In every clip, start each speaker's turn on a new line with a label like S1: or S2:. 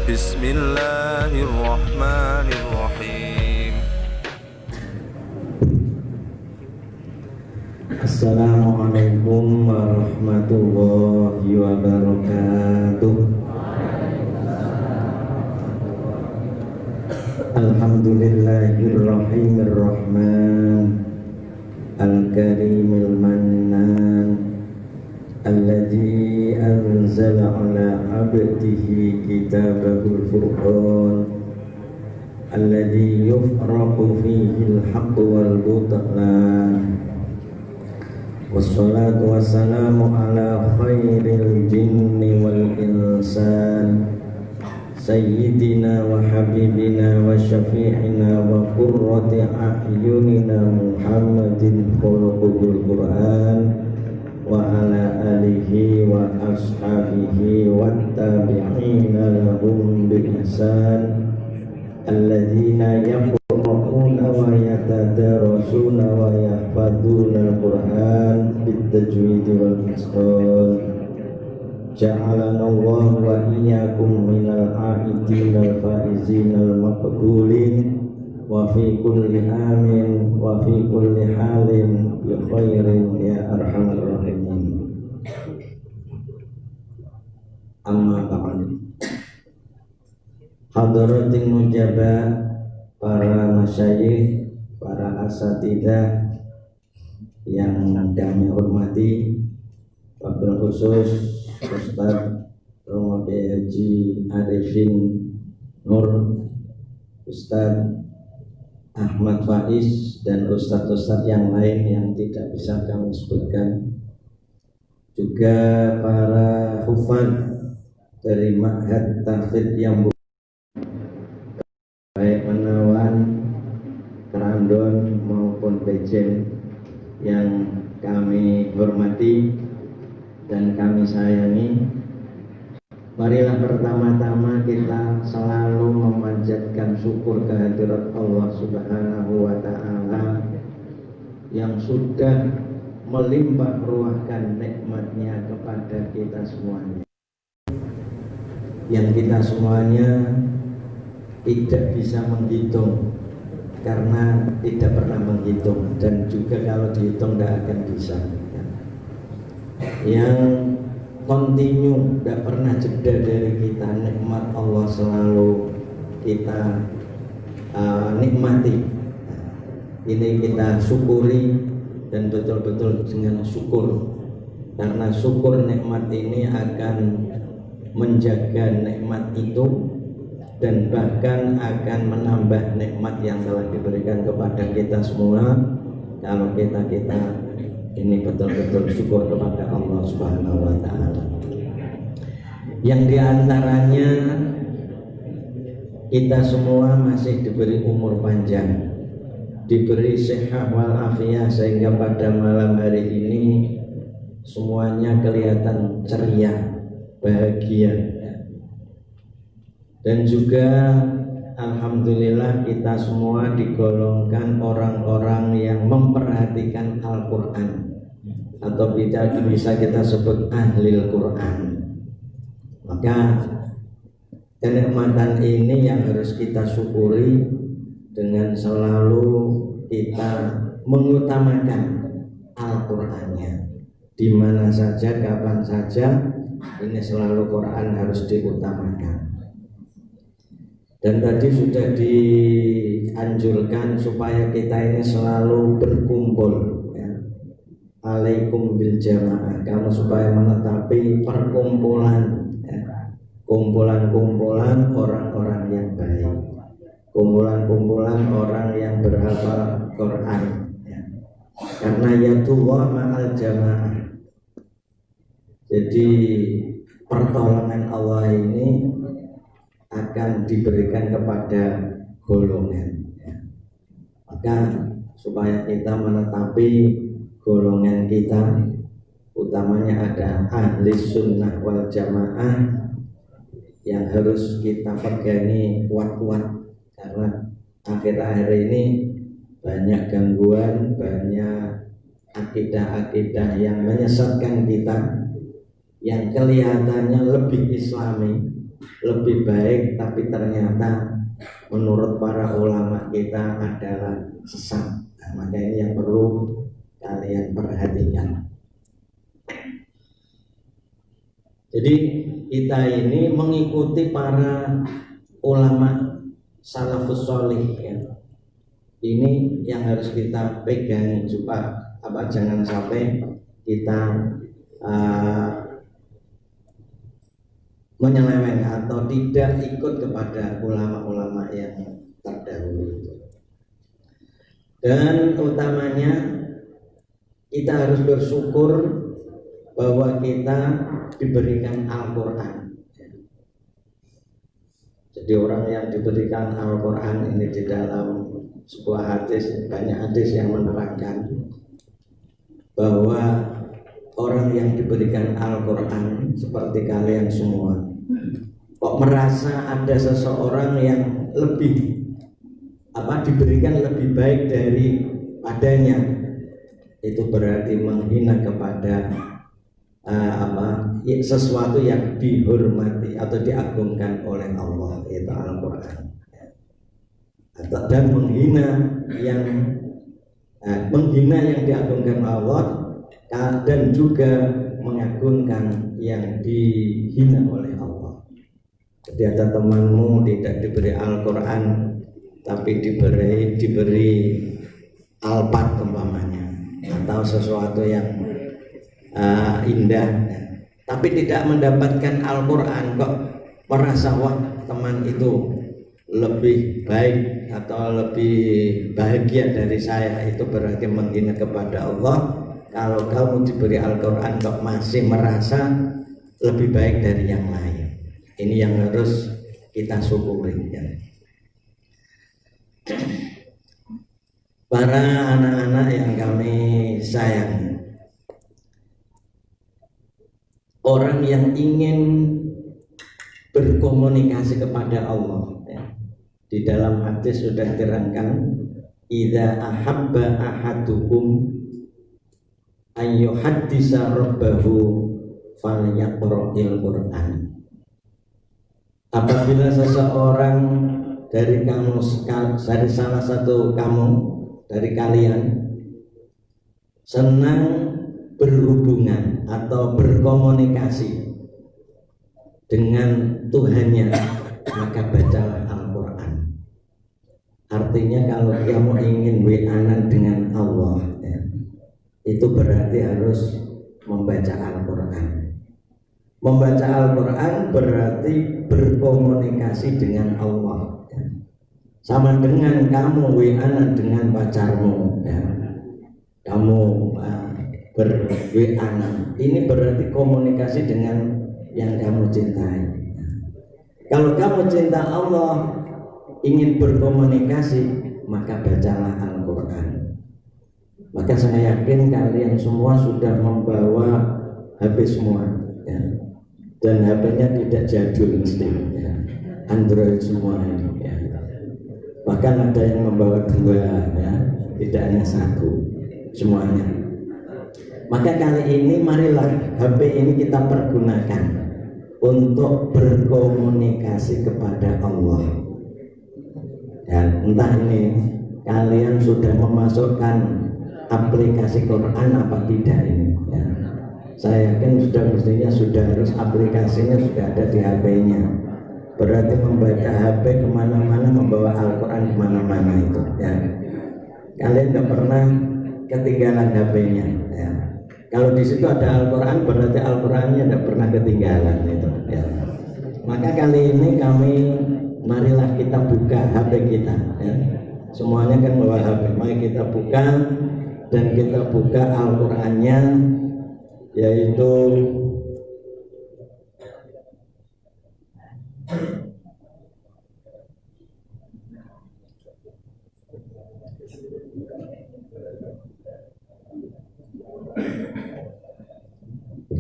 S1: Bismillahirrahmanirrahim.
S2: Assalamualaikum warahmatullahi wabarakatuh. Alhamdulillahirrahmanirrahim. Al-karimil mannan, alladzi anzala ala abdihi kitabahul furqan, alladzi yufraqu fihi al-haqqu wal butlan. Wassalatu wassalamu ala khairil jinni wal insan, sayyidina wa habibina wa syafi'ina wa qurrati a'yunina Muhammadin khuluqul Qur'an wa ala alihi wa ashabihi wa tabi'ina lahum bi ihsan, alladzina yaqra'una wa yatadarasuna wa yahfadzuna al-Qur'an bit-tajwid wal itqan. Ja'alana Allah wa iyyakum minal a'idin al-faizin al-maqbulin wa fi kulli amin wa fi kulli halin bi khairin ya arhamar rahimin. Amma ba'd. Hadratin nujaba, para masyayikh, para asatidzah yang kami hormati, wabil khusus Ustaz Romo Haji Arifin Nur, Ustaz Ahmad Faiz, dan ustaz-ustaz yang lain yang tidak bisa kami sebutkan, juga para hufaz dari Ma'had Tahfidz yang baik Menawan, Kerandon maupun Bejen yang kami hormati dan kami sayangi. Marilah pertama-tama kita selalu memanjatkan syukur kehadirat Allah Subhanahu wa ta'ala yang sudah melimpah ruahkan nikmatnya kepada kita semuanya, yang kita semuanya tidak bisa menghitung karena tidak pernah menghitung, dan juga kalau dihitung tidak akan bisa. Yang kontinu, tidak pernah jeda dari kita, nikmat Allah selalu kita nikmati. Ini kita syukuri dan betul-betul dengan syukur, karena syukur nikmat ini akan menjaga nikmat itu dan bahkan akan menambah nikmat yang telah diberikan kepada kita semua kalau kita ini betul-betul syukur kepada Allah Subhanahu wa ta'ala. Yang diantaranya kita semua masih diberi umur panjang, diberi sehat walafiat, sehingga pada malam hari ini semuanya kelihatan ceria, bahagia. Dan juga alhamdulillah kita semua digolongkan orang-orang yang memperhatikan Al-Quran, atau bisa kita sebut ahlil Quran. Maka kenikmatan ini yang harus kita syukuri dengan selalu kita mengutamakan Al-Qurannya. Di mana saja, kapan saja, ini selalu Quran harus diutamakan. Dan tadi sudah dianjurkan supaya kita ini selalu berkumpul, ya. Alaikum bil jamaah, kamu supaya menetapi perkumpulan, ya. Kumpulan-kumpulan orang-orang yang baik, kumpulan-kumpulan orang yang berhafal Quran, ya. Karena yatullah ma'al jamaah. Jadi pertolongan Allah ini akan diberikan kepada golongan, ya. Maka supaya kita menetapi golongan kita, utamanya ada ahli sunnah wal jamaah, yang harus kita pegangi kuat-kuat, karena akhir-akhir ini banyak gangguan, banyak akidah-akidah yang menyesatkan kita, yang kelihatannya lebih islami, lebih baik, tapi ternyata menurut para ulama kita adalah sesat. Nah, maka ini yang perlu kalian perhatikan. Jadi kita ini mengikuti para ulama salafus sholih ya. Ini yang harus kita pegang supaya jangan sampai kita menyeleweng atau tidak ikut kepada ulama-ulama yang terdahulu. Dan utamanya kita harus bersyukur bahwa kita diberikan Al-Quran. Jadi orang yang diberikan Al-Quran ini di dalam sebuah hadis, banyak hadis yang menerangkan bahwa orang yang diberikan Al-Quran seperti kalian semua kok merasa ada seseorang yang lebih diberikan lebih baik dari padanya, itu berarti menghina kepada sesuatu yang dihormati atau diagungkan oleh Allah, yaitu Al-Quran. Dan menghina yang diagungkan Allah dan juga mengagungkan yang dihina oleh Allah. Jadi ada temanmu tidak diberi Al-Quran tapi diberi Alphard umpamanya, atau sesuatu yang indah, tapi tidak mendapatkan Al-Quran, kok merasa wah teman itu lebih baik atau lebih bahagia dari saya, itu berarti menghina kepada Allah. Kalau kamu diberi Al-Quran kok masih merasa lebih baik dari yang lain, ini yang harus kita syukuri ya. Para anak-anak yang kami sayangi, orang yang ingin berkomunikasi kepada Allah ya. Di dalam hadis sudah diterangkan, idza ahabba ahadukum ayyuhaddisa rabbahu falyaqra'il Qur'an. Apabila seseorang dari salah satu dari kalian senang berhubungan atau berkomunikasi dengan Tuhannya, maka bacalah Al-Quran. Artinya kalau kamu ingin WA-an dengan Allah ya, itu berarti harus membaca Al-Quran. Membaca Al-Quran berarti berkomunikasi dengan Allah ya. Sama dengan kamu WA-an dengan pacarmu ya. Kamu ber-WA-an, ini berarti komunikasi dengan yang kamu cintai. Kalau kamu cinta Allah, ingin berkomunikasi, maka bacalah Al-Quran. Maka saya yakin kalian semua sudah membawa HP semua ya. Dan HP-nya tidak jadul mesti ya. Android semua ini ya. Bahkan ada yang membawa dua ya, tidak hanya satu, semuanya. Maka kali ini marilah HP ini kita pergunakan untuk berkomunikasi kepada Allah. Dan entah ini kalian sudah memasukkan aplikasi Quran apa tidak ini ya. Saya yakin mestinya sudah harus aplikasinya sudah ada di HP-nya. Berarti membaca HP kemana-mana, membawa Al-Quran kemana-mana itu ya. Kalian tidak pernah ketinggalan HP-nya ya. Kalau di situ ada Al-Quran, berarti Al-Qurannya tidak pernah ketinggalan itu ya. Maka kali ini marilah kita buka HP kita ya. Semuanya kan bawa HP, mari kita buka dan kita buka Al-Qurannya, yaitu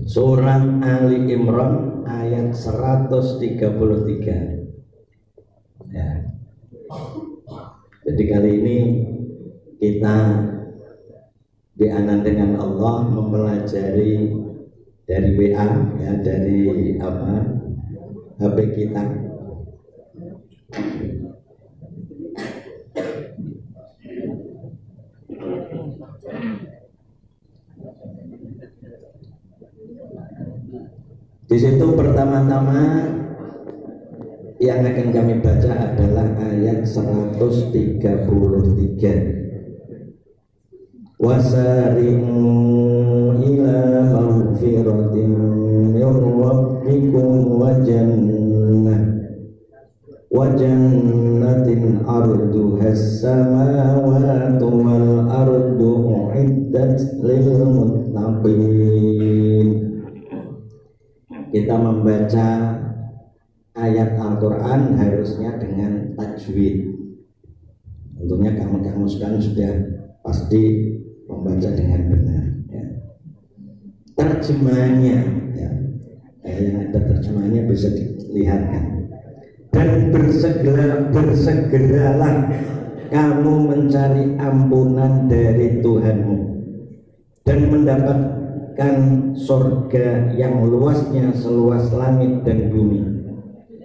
S2: Surah Ali Imran ayat 133 ya. Jadi kali ini kita dianan dengan Allah mempelajari dari WA ya, dari HP kita. Di situ pertama-tama yang akan kami baca adalah ayat 133. Wasari'u ila maghfiratin min rabbikum wa jannatin arduhas samawati wal ardu uiddat lil muttaqin. Kita membaca ayat Al-Quran harusnya dengan tajwid. Tentunya kamu sekarang sudah pasti membaca dengan benar ya. Terjemahannya ya, yang ada terjemahannya bisa dilihatkan. Dan bersegeralah kamu mencari ampunan dari Tuhanmu dan mendapatkan surga yang luasnya seluas langit dan bumi,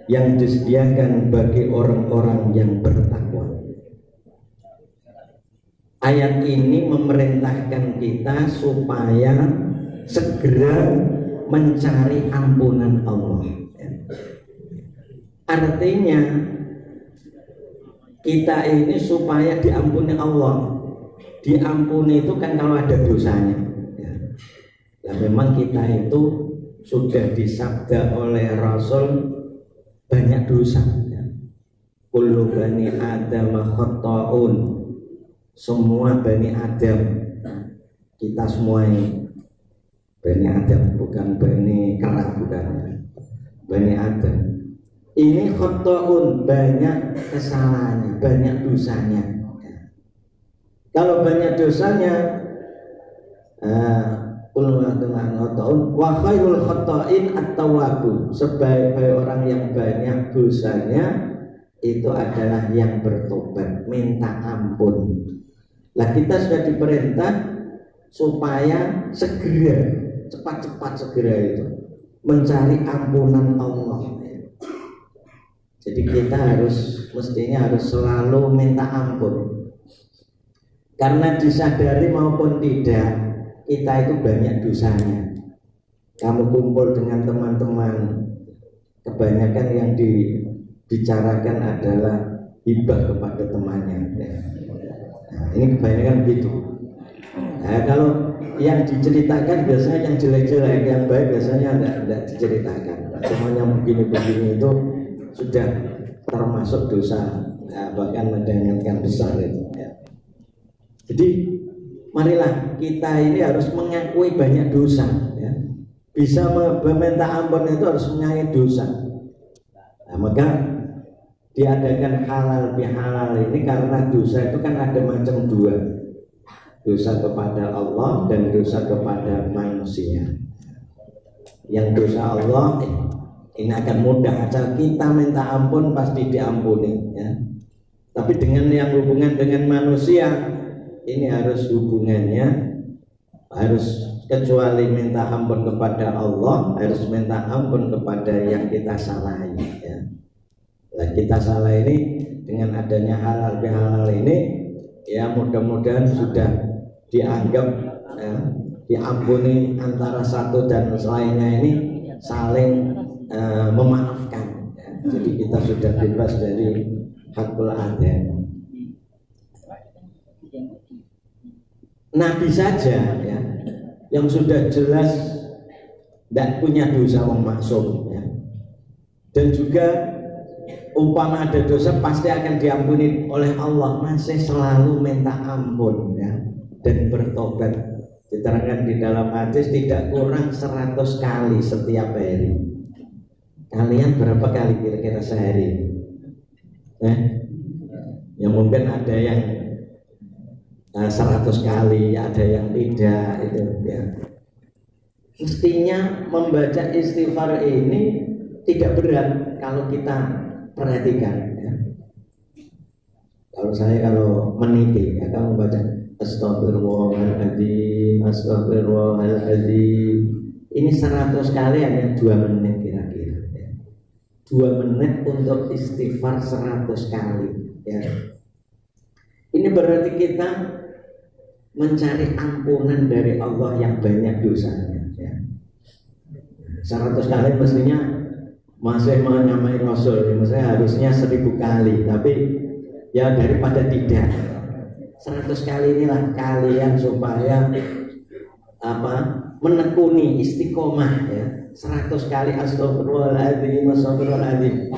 S2: yang disediakan bagi orang-orang yang bertakwa. Ayat ini memerintahkan kita supaya segera mencari ampunan Allah. Artinya kita ini supaya diampuni Allah. Diampuni itu kan kalau ada dosanya. Nah, memang kita itu sudah disabda oleh Rasul banyak dosa. Kullu bani Adam khata'un. Semua bani Adam, kita semua ini bani Adam, bukan bani kera, bukan bani Adam. Ini khata'un, banyak kesalahannya, banyak dosanya. Kalau banyak dosanya, wa khairul khata'in at-tawwabun, sebaik-baik orang yang banyak dosanya itu adalah yang bertobat, minta ampun. Lah kita sudah diperintah supaya segera, cepat-cepat segera itu mencari ampunan Allah. Jadi kita mestinya harus selalu minta ampun. Karena disadari maupun tidak, kita itu banyak dosanya. Kamu kumpul dengan teman-teman, kebanyakan yang dibicarakan adalah hibah kepada temannya. Nah, ini kebanyakan begitu. Nah, kalau yang diceritakan biasanya yang jelek-jelek, yang baik biasanya tidak diceritakan. Semuanya begini-begini itu sudah termasuk dosa, nah, bahkan mendengarkan besar itu. Ya. Jadi marilah kita ini harus mengakui banyak dosa. Ya. Bisa meminta ampun itu harus mengakui dosa. Nah, maka diadakan halal bihalal ini karena dosa itu kan ada macam dua, dosa kepada Allah dan dosa kepada manusia. Yang dosa Allah ini akan mudah, asal kita minta ampun pasti diampuni ya. Tapi dengan yang hubungan dengan manusia ini harus hubungannya harus, kecuali minta ampun kepada Allah, harus minta ampun kepada yang kita salahi ya. Nah, kita salah ini dengan adanya halal bihalal ini ya, mudah-mudahan sudah dianggap ya, diampuni antara satu dan lainnya ini saling memaafkan ya. Jadi kita sudah bebas dari hakul adhan. Nabi saja ya, yang sudah jelas tidak punya dosa wong maksum ya. Dan juga umpama ada dosa pasti akan diampuni oleh Allah, masih selalu minta ampun ya, dan bertobat. Diterangkan di dalam hadis tidak kurang 100 kali setiap hari. Kalian berapa kali kira-kira sehari? Ya mungkin ada yang 100 kali, ada yang tidak itu ya. Mestinya membaca istighfar ini tidak berat kalau kita perhatikan ya. Kalau meniti ya, kamu baca astagfirullahaladzim, astagfirullahaladzim, ini 100 kali hanya 2 menit kira-kira ya. 2 menit untuk istighfar 100 kali ya. Ini berarti kita mencari ampunan dari Allah yang banyak dosanya ya. 100 kali mestinya masih menyamai Rasul, maksudnya harusnya 1000 kali, tapi ya daripada tidak, 100 kali inilah kalian supaya menekuni istiqomah ya. 100 kali astagfirullahaladzim, astagfirullahaladzim.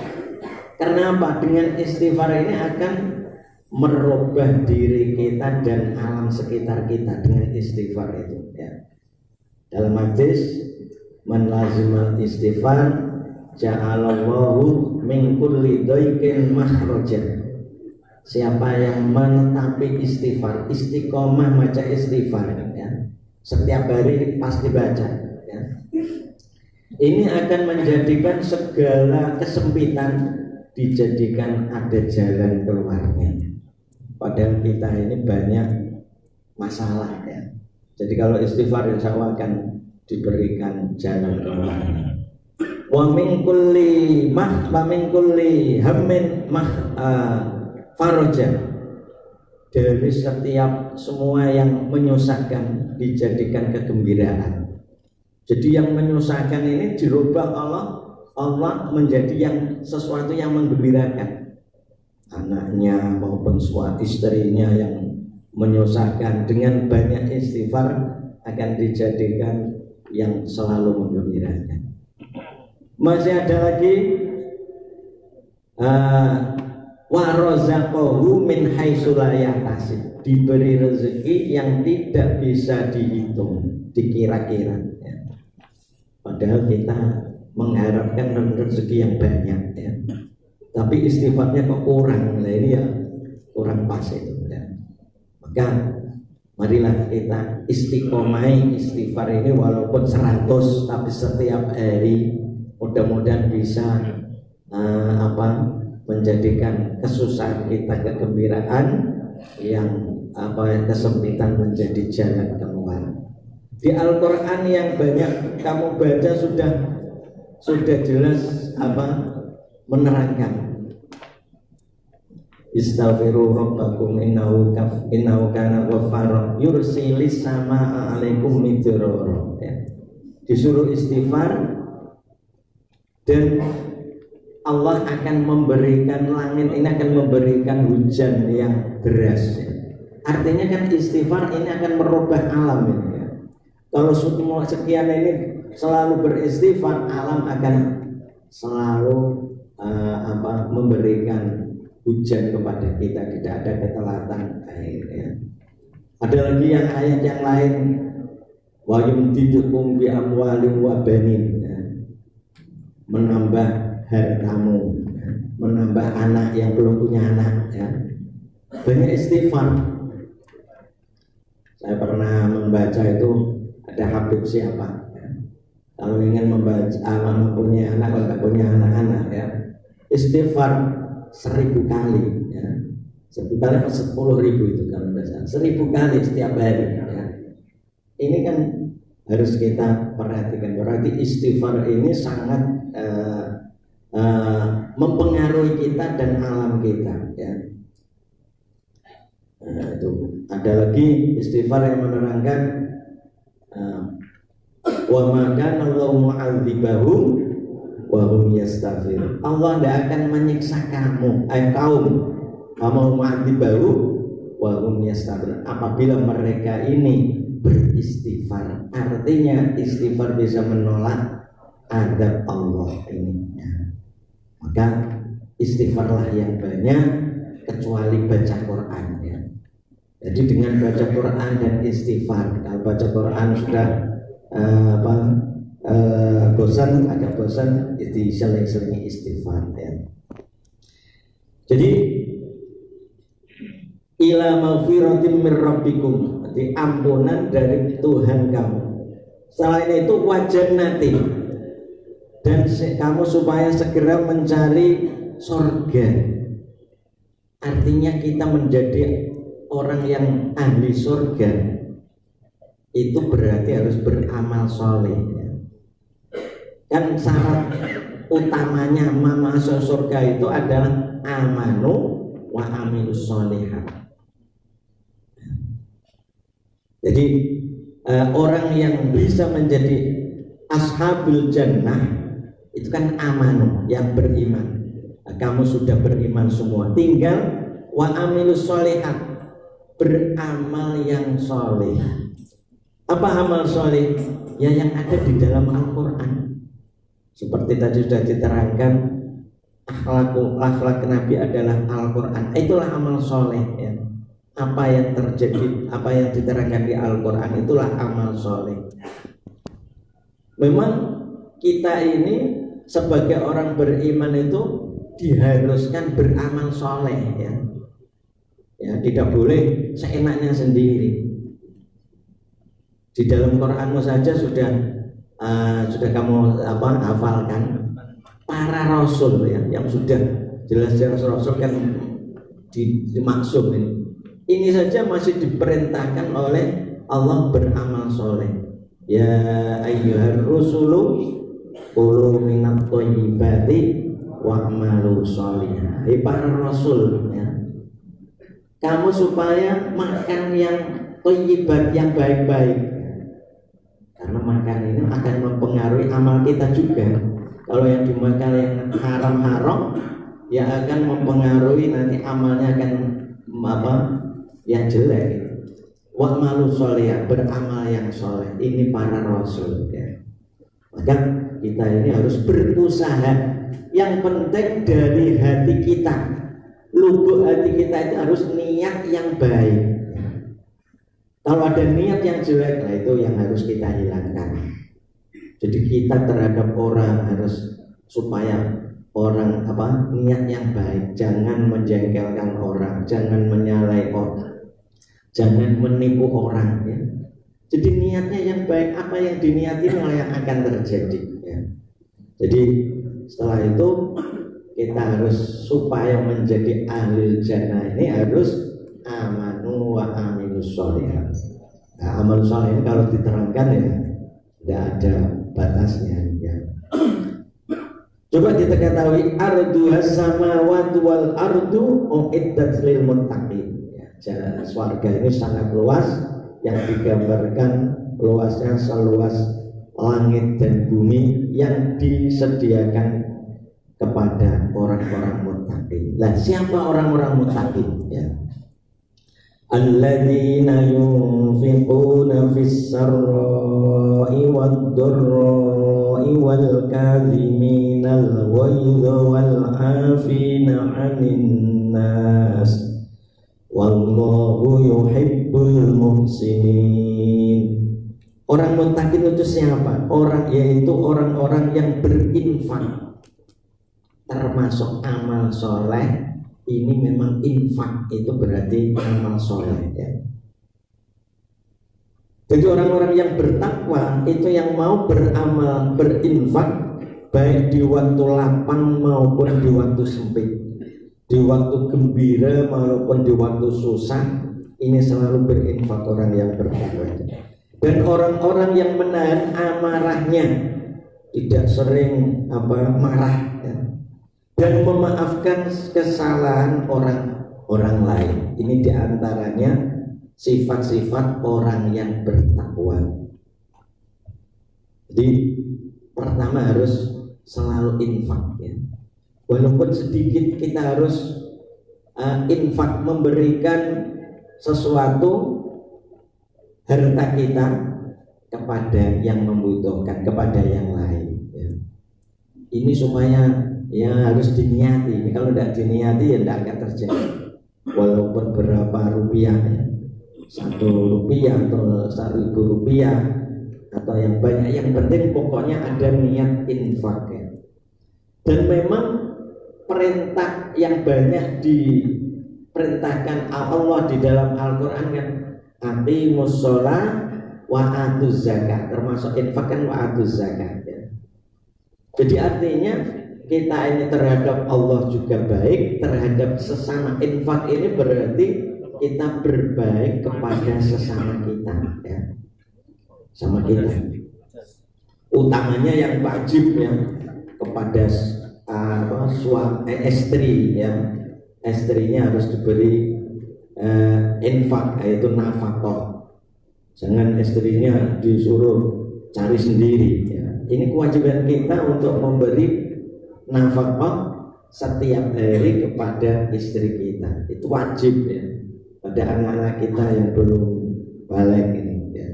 S2: Karena apa? Dengan istighfar ini akan merubah diri kita dan alam sekitar kita dengan istighfar itu ya. Dalam hadis, man lazimal istighfar ja'alallahu min kulli dhaiqin makhrajan. Siapa yang menetapi istighfar, istiqomah baca istighfar ya, setiap hari pasti baca ya, ini akan menjadikan segala kesempitan dijadikan ada jalan keluarnya. Padahal kita ini banyak masalah ya. Jadi kalau istighfar insya Allah akan diberikan jalan keluarnya. Wa min kulli hammin faraja. Dari setiap semua yang menyusahkan dijadikan kegembiraan. Jadi yang menyusahkan ini dirubah Allah menjadi yang sesuatu yang menggembirakan. Anaknya maupun istrinya yang menyusahkan, dengan banyak istighfar akan dijadikan yang selalu menggembirakan. Masih ada lagi wa razaqahu min haitsu la yahtasib, diberi rezeki yang tidak bisa dihitung, dikira-kira ya. Padahal kita mengharapkan rezeki yang banyak ya, tapi istighfarnya kok kurang. Nah ini ya kurang pas itu ya. Maka marilah kita istiqomai istighfar ini walaupun 100, tapi setiap hari mudah-mudahan bisa menjadikan kesusahan kita kegembiraan, yang kesempitan menjadi jalan keluar. Di Al-Quran yang banyak kamu baca sudah jelas menerangkan. Istaghfiru rabbakum innahu kana ghaffara yursilis samaa 'alaikum midrara ya. Disuruh istighfar dan Allah akan memberikan, langit ini akan memberikan hujan yang deras ya. Artinya kan istighfar ini akan merubah alam ini ya. Kalau semua sekian ini selalu beristighfar, alam akan selalu memberikan hujan kepada kita, tidak ada ketelatan air ya. Ada lagi yang ayat yang lain, wa yumdidukum bi amwalin wa banin ya. Menambah hartamu ya. Menambah anak yang belum punya anak ya. Banyak istighfar. Saya pernah membaca itu, ada Habib siapa ya. Kalau ingin mempunyai anak, kalau tidak punya anak-anak ya, istighfar 1000 kali ya. 1000 kali 10.000 itu kalau tidak salah, 1000 kali setiap hari ya. Ini kan harus kita perhatikan. Berarti istighfar ini sangat mempengaruhi kita dan alam kita ya. Itu ada lagi istighfar yang menerangkan wa ma kana Allahu mu'adzibahum wa hum yastaghfirun. Allah tidak akan menyiksa kaum mu'adzibahum wa hum yastaghfirun apabila mereka ini beristighfar. Artinya istighfar bisa menolak azab Allah ini ya. Maka istighfarlah yang banyak, kecuali baca Quran ya. Jadi dengan baca Quran dan istighfar, kalau baca Quran sudah agak bosan, jadi sering-sering istighfar ya. Jadi ila maghfiratin min rabbikum, jadi ampunan dari Tuhan kamu. Selain itu wajan nanti, dan kamu supaya segera mencari surga. Artinya kita menjadi orang yang ahli surga itu berarti harus beramal soleh ya. Kan syarat utamanya masuk surga itu adalah amanu wa amilus sholihat. Jadi orang yang bisa menjadi ashabul jannah itu kan amanu, yang beriman. Kamu sudah beriman semua, tinggal wa amilus sholihat, beramal yang soleh. Apa amal soleh? Ya yang ada di dalam Al-Quran. Seperti tadi sudah diterangkan, akhlak Nabi adalah Al-Quran. Itulah amal soleh ya. Apa yang terjadi, apa yang diterangkan di Al-Quran, itulah amal soleh. Memang kita ini sebagai orang beriman itu diharuskan beramal soleh ya. Ya, tidak boleh seenaknya sendiri. Di dalam Quranmu saja sudah kamu hafalkan para rasul ya, yang sudah jelas-jelas rasul kan dimaksud ini. Ini saja masih diperintahkan oleh Allah beramal soleh. Ya ayyuhar rusulu qulu minat thayyibati wa'malu sholihan. Para rasul ya, kamu supaya makan yang thayyibat, yang baik-baik. Karena makan ini akan mempengaruhi amal kita juga. Kalau yang dimakan yang haram-haram, ya akan mempengaruhi nanti amalnya akan yang jelek. Wa'malu sholihan, beramal yang soleh. Ini para rasul ya. Maka kita ini harus berusaha. Yang penting dari hati kita, lubuk hati kita itu harus niat yang baik. Kalau ada niat yang jelek, nah itu yang harus kita hilangkan. Jadi kita terhadap orang harus supaya orang niat yang baik, jangan menjengkelkan orang, jangan menyalai orang, jangan menipu orang ya. Jadi niatnya yang baik, apa yang diniati malah yang akan terjadi ya. Jadi setelah itu kita harus supaya menjadi ahli jannah ini harus amanu wa amilus sholihat. Nah, amal soleh ini kalau diterangkan ya tidak ada batasnya ya. Coba kita ketahui arduhas samawati wal ardu uiddat lil muttaqin ya. Surga ini sangat luas, yang digambarkan luasnya seluas langit dan bumi, yang disediakan kepada orang-orang muttaqin. Nah, siapa orang-orang muttaqin ya? Alladzina yunfiquna fis sarra'i wad dharra'i wal kadhiminal ghaidha wal 'afina 'anil nas wallahu yuhibbul muhsinin. Orang muttaqin itu siapa? Yaitu orang-orang yang berinfak, termasuk amal soleh. Ini memang infak itu berarti amal soleh ya. Jadi orang-orang yang bertakwa itu yang mau beramal, berinfak, baik di waktu lapang maupun di waktu sempit, di waktu gembira maupun di waktu susah. Ini selalu berinfak orang yang bertakwa. Dan orang-orang yang menahan amarahnya, tidak sering marah ya, dan memaafkan kesalahan orang lain. Ini diantaranya sifat-sifat orang yang bertakwa. Jadi pertama harus selalu infak ya. Walaupun sedikit kita harus infak, memberikan sesuatu harta kita kepada yang membutuhkan, kepada yang lain ya. Ini supaya ya harus diniati. Ini kalau tidak diniati ya tidak akan terjadi. Walaupun berapa rupiah ya, 1 rupiah atau 1.000 rupiah atau yang banyak, yang penting pokoknya ada niat infak ya. Dan memang perintah yang banyak diperintahkan Allah di dalam Al-Quran kan, aqimus sholah wa atuz zakat, termasuk infak kan wa atuz zakat ya. Jadi artinya kita ini terhadap Allah juga baik, terhadap sesama. Infak ini berarti kita berbaik kepada sesama kita ya, sama kita. Utamanya yang wajib ya, kepada istri ya, istrinya harus diberi infak, yaitu nafkah. Jangan istrinya disuruh cari sendiri ya. Ini kewajiban kita untuk memberi nafkah setiap hari kepada istri kita. Itu wajib ya, pada anak-anak kita yang belum balik ini ya.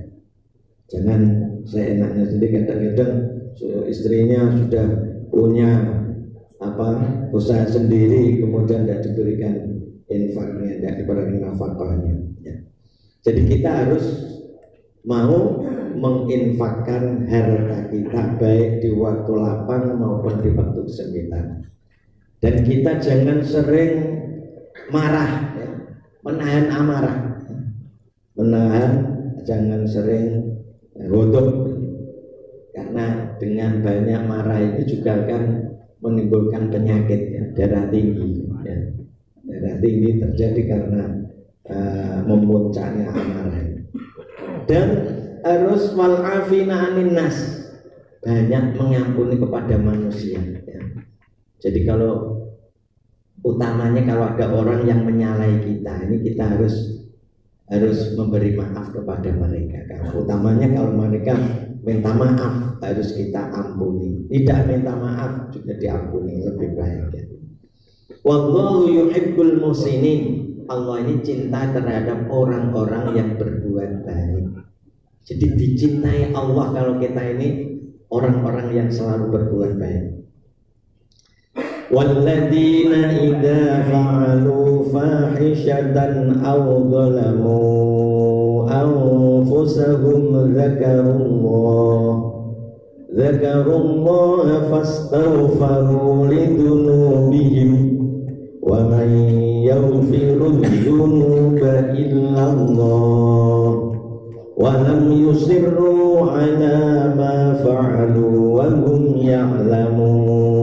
S2: Jangan seenaknya sendiri, kadang-kadang istrinya sudah punya usaha sendiri, kemudian tidak diberikan infaknya, tidak diberikan nafkahnya ya. Jadi kita harus mau menginfakkan harta kita baik di waktu lapang maupun di waktu kesempitan. Dan kita jangan sering marah ya, menahan amarah, jangan sering godok, karena dengan banyak marah itu juga akan menimbulkan penyakit ya, darah tinggi ya. Darah tinggi terjadi karena memuncaknya amarah. Dan harus wal'afina anin nas, banyak mengampuni kepada manusia ya. Jadi kalau utamanya kalau ada orang yang menyalahi kita, ini kita harus memberi maaf kepada mereka. Utamanya kalau mereka minta maaf, harus kita ampuni. Tidak minta maaf juga diampuni, lebih baik ya. Wallahu yuhibbul muhsinin. Allah ini cinta terhadap orang-orang yang berbuat baik. Jadi dicintai Allah kalau kita ini orang-orang yang selalu berbuat baik. Walladzina idza fa'alu fahishatan aw zalamu anfusahum dzakarullaha fastaghfaru lidunubihim wa man yaghfiru dzunuba illallah wa lam yusirru ala ma fa'alu wa hum ya'lamun.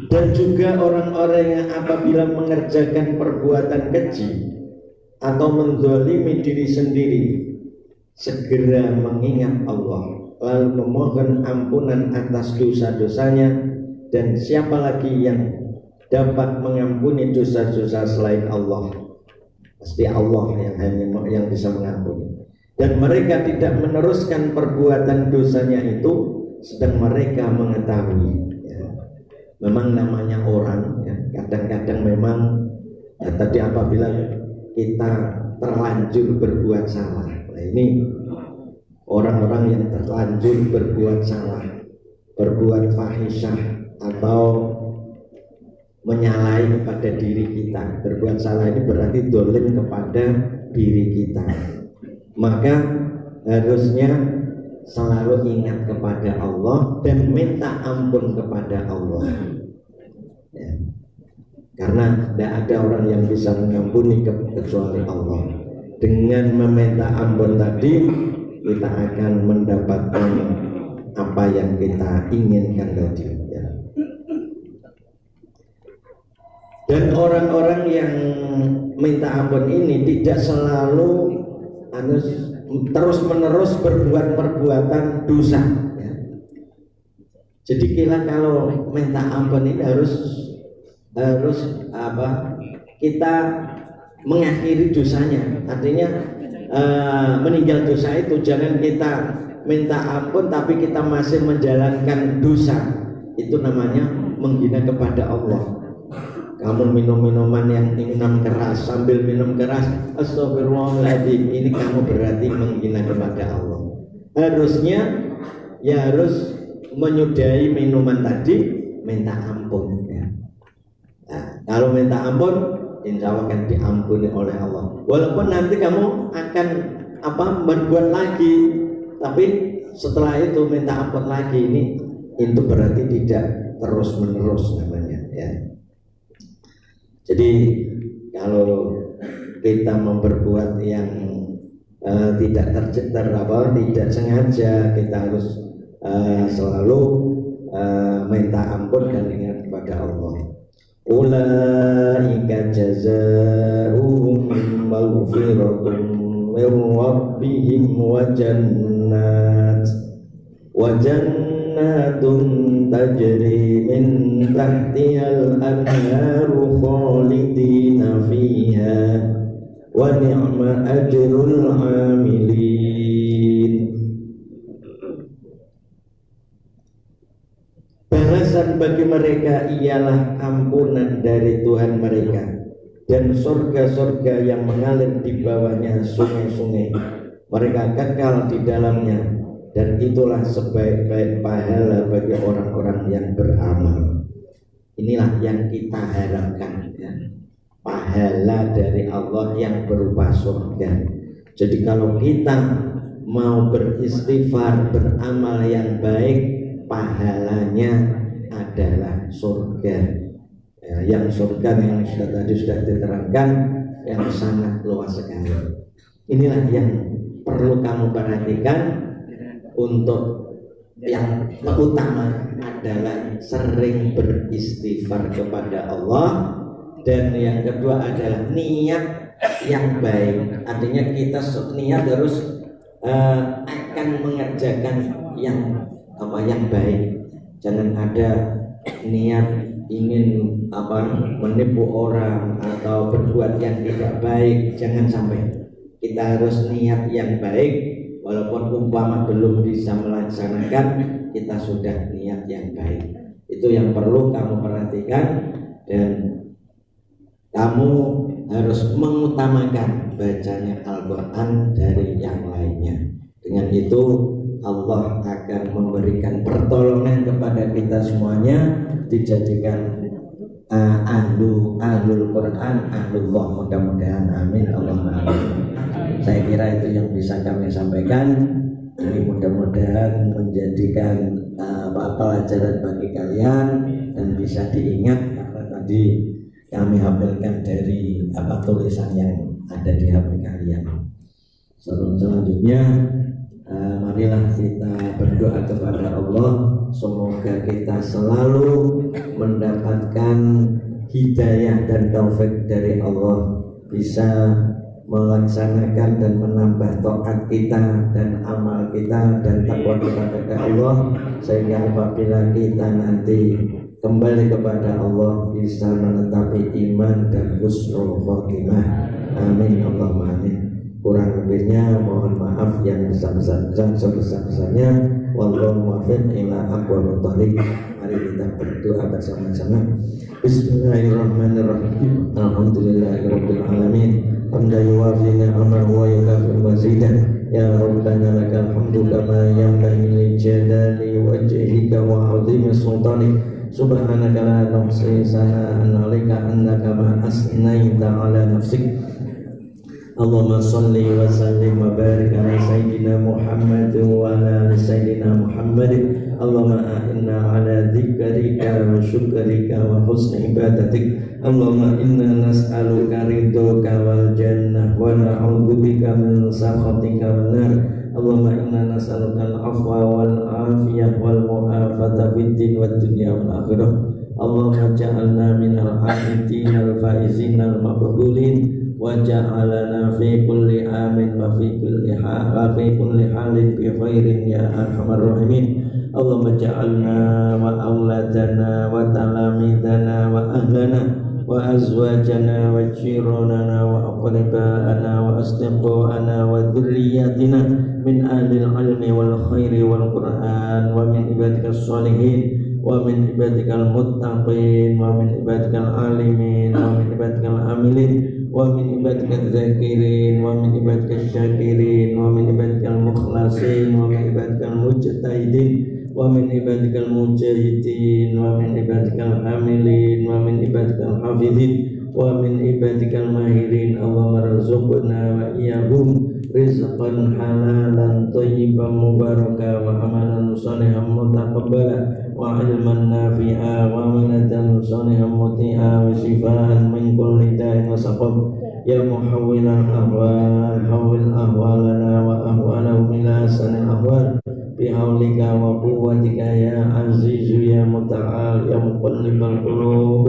S2: Dan juga orang-orang yang apabila mengerjakan perbuatan keji atau menzalimi diri sendiri, segera mengingat Allah, lalu memohon ampunan atas dosa-dosanya. Dan siapa lagi yang dapat mengampuni dosa-dosa selain Allah? Pasti Allah yang bisa mengampuni. Dan mereka tidak meneruskan perbuatan dosanya itu sedang mereka mengetahui. Memang namanya orang ya, kadang-kadang memang ya, tadi apabila kita terlanjur berbuat salah. Nah ini orang-orang yang terlanjur berbuat salah, berbuat fahisyah atau menyalahi kepada diri kita. Berbuat salah ini berarti dolim kepada diri kita. Maka harusnya selalu ingat kepada Allah dan minta ampun kepada Allah ya. Karena tidak ada orang yang bisa mengampuni kecuali Allah. Dengan meminta ampun tadi kita akan mendapatkan apa yang kita inginkan tadi ya. Dan orang-orang yang minta ampun ini tidak selalu terus menerus berbuat perbuatan dosa ya. Jadi kita kalau minta ampun ini harus kita mengakhiri dosanya. Artinya meninggal dosa itu. Jangan kita minta ampun tapi kita masih menjalankan dosa. Itu namanya menghina kepada Allah. Kamu minum minuman yang minum keras, sambil minum keras, astagfirullahaladzim, ini kamu berarti menghina kepada Allah. Harusnya ya harus menyudahi minuman tadi, minta ampun ya. Nah, kalau minta ampun, insya Allah akan diampuni oleh Allah. Walaupun nanti kamu akan berbuat lagi, tapi setelah itu minta ampun lagi, ini itu berarti tidak terus menerus namanya ya. Jadi kalau kita memperbuat yang tidak tidak sengaja, kita harus selalu minta ampun dan ingat kepada kepada Allah. Ulaika jazaohum maghfiratun min rabbihim wa jannatun tajri min tahtihal anharu khalidina fiha wa ni'ma ajrul amilin. Balasan bagi mereka ialah ampunan dari Tuhan mereka dan surga-surga yang mengalir di bawahnya sungai-sungai. Mereka kekal di dalamnya, dan itulah sebaik-baik pahala bagi orang-orang yang beramal. Inilah yang kita harapkan, ya. Pahala dari Allah yang berupa surga. Jadi kalau kita mau beristighfar, beramal yang baik, pahalanya adalah surga, ya, yang surga yang tadi sudah diterangkan yang sangat luas sekali. Inilah yang perlu kamu perhatikan. Untuk yang utama adalah sering beristighfar kepada Allah, dan yang kedua adalah niat yang baik. Artinya kita niat harus akan mengerjakan yang baik. Jangan ada niat ingin menipu orang atau berbuat yang tidak baik. Jangan sampai. Kita harus niat yang baik. Walaupun umpama belum bisa melaksanakan, kita sudah niat yang baik. Itu yang perlu kamu perhatikan, dan kamu harus mengutamakan bacanya Al-Quran dari yang lainnya. Dengan itu Allah akan memberikan pertolongan kepada kita semuanya, dijadikan ahlul Quran, ahlullah, mudah-mudahan, amin, Allahumma amin. Saya kira itu yang bisa kami sampaikan. Ini mudah-mudahan menjadikan pelajaran bagi kalian dan bisa diingat, karena tadi kami hampirkan dari tulisan yang ada di HP kalian. Selanjutnya marilah kita berdoa kepada Allah, semoga kita selalu mendapatkan hidayah dan taufik dari Allah, bisa melaksanakan dan menambah taat kita dan amal kita dan takwa kita kepada Allah, sehingga apabila kita nanti kembali kepada Allah bisa menetapi iman dan husnul khotimah. Amin Allahumma amin. Kurang lebihnya mohon maaf yang sebesar-besarnya. Wallahu muwaffiq ila aqwamit thoriq. Mari kita berdoa bersama-sama. Bismillahirrahmanirrahim. Alhamdulillahirabbil alamin. Hamdan yuwafi ni'amahu wa yukafi mazidah. Ya Rabbana lakal hamdu kama yanbaghi li jalali wajhika wa 'azimi sultanik. Subhanaka la nuhsi sana'an 'alaika annaka ma asnaita 'ala nafsik. Allahumma salli wa sallim wa barik ala sayyidina Muhammad wa ala ali sayyidina Muhammad. Allahumma a'inna ala dzikrika wa syukrika wa husni ibadatik. Allahumma inna nas'aluka ridhoka wal jannah wa na'udzubika min sakhatika wan nar. Allahumma inna nas'aluka al-'afwa wal 'afiyah wal mu'afata fid din wad dunya wal akhirah. Allahumma ja'alna minal 'abidin al-faizin al-maqbulin wa ja'alana fi kulli amin wa fi kulli halin bi khairin ya arhamar rahimin. Allahumma ja'alna wa auladana wa talamidana wa ahlana wa azwajana wa jiranana wa aqribana wa asdiqana wa dhurriyyatina min ahli al-ilmi wal khairi wal qur'an wa min ibadikas sholihin wa min ibadikal muttaqin wa min ibadikal alimin wa min ibadikal amilin wa min ibadikal zakirin wa min ibadikal syakirin wa min ibadikal mukhlasin wa min ibadikal mujtahidin wa min ibadikal mujahidin wa min ibadikal hamilin wa min ibadikal hafidhin wa min ibadikal mahirin. Allahumma rzuqna wa iyyahum rizqan halalan thayyiban mubaraka wa amalan shalihan mutaqabbala wa ilman nafi'a wa amalatan shalihan muti'a wa shifaan min kulli da'in wa saqam. Ya muhawwilal ahwal hawwil ahwalana wa ahwalahum ila ahsanil ahwal bihaulika wa quwwatika ya azizu ya muta'al ya muqallibal qulub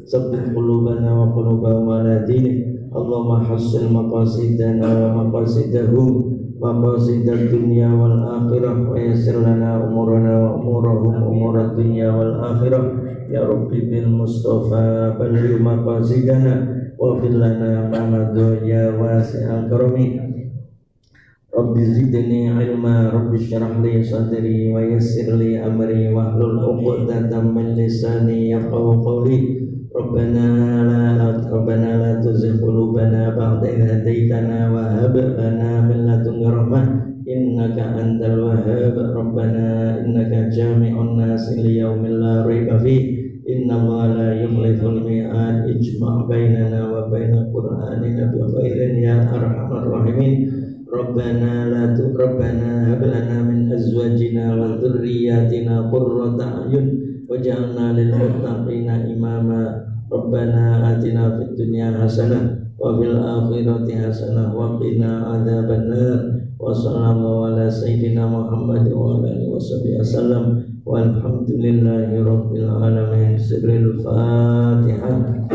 S2: sabbit qulubana wa qulubahum ala dinik. Allahumma hassil maqasidana wa maqasidahum maqasidad dunya wal akhirah wa yassir lana umurana wa umurahum umurad dunya wal akhirah ya rabbi bil mustafa balligh maqasidana wa fil lana ma madha ya wasi'al karami. Rabbi zidni ilma rabbi syrah li sadri wa yassir li amri wahlul 'uqdatam min lisani yafqahu qawli. Rabbana la tuzigh qulubana ba'da idh hadaytana wa hab lana min ladunka rahmah innaka antal wahhab. Rabbana innaka jami'un nasi li yaumin la raiba fihi innallaha la yukhliful mi'ad ijma' bainana wa bainal qur'anina bi khairin ya arhamar rahimin. Rabbana hab lana min azwajina wa dhurriyyatina qurrata a'yun waj'alna lil muttaqina imama. Rabbana atina fid dunya hasanah wa fil akhirati hasanah wa qina adzabannar. Wa sallallahu ala sayyidina Muhammad wa ala alihi wasallam walhamdulillahi rabbil alamin. Sirrul Fatihah.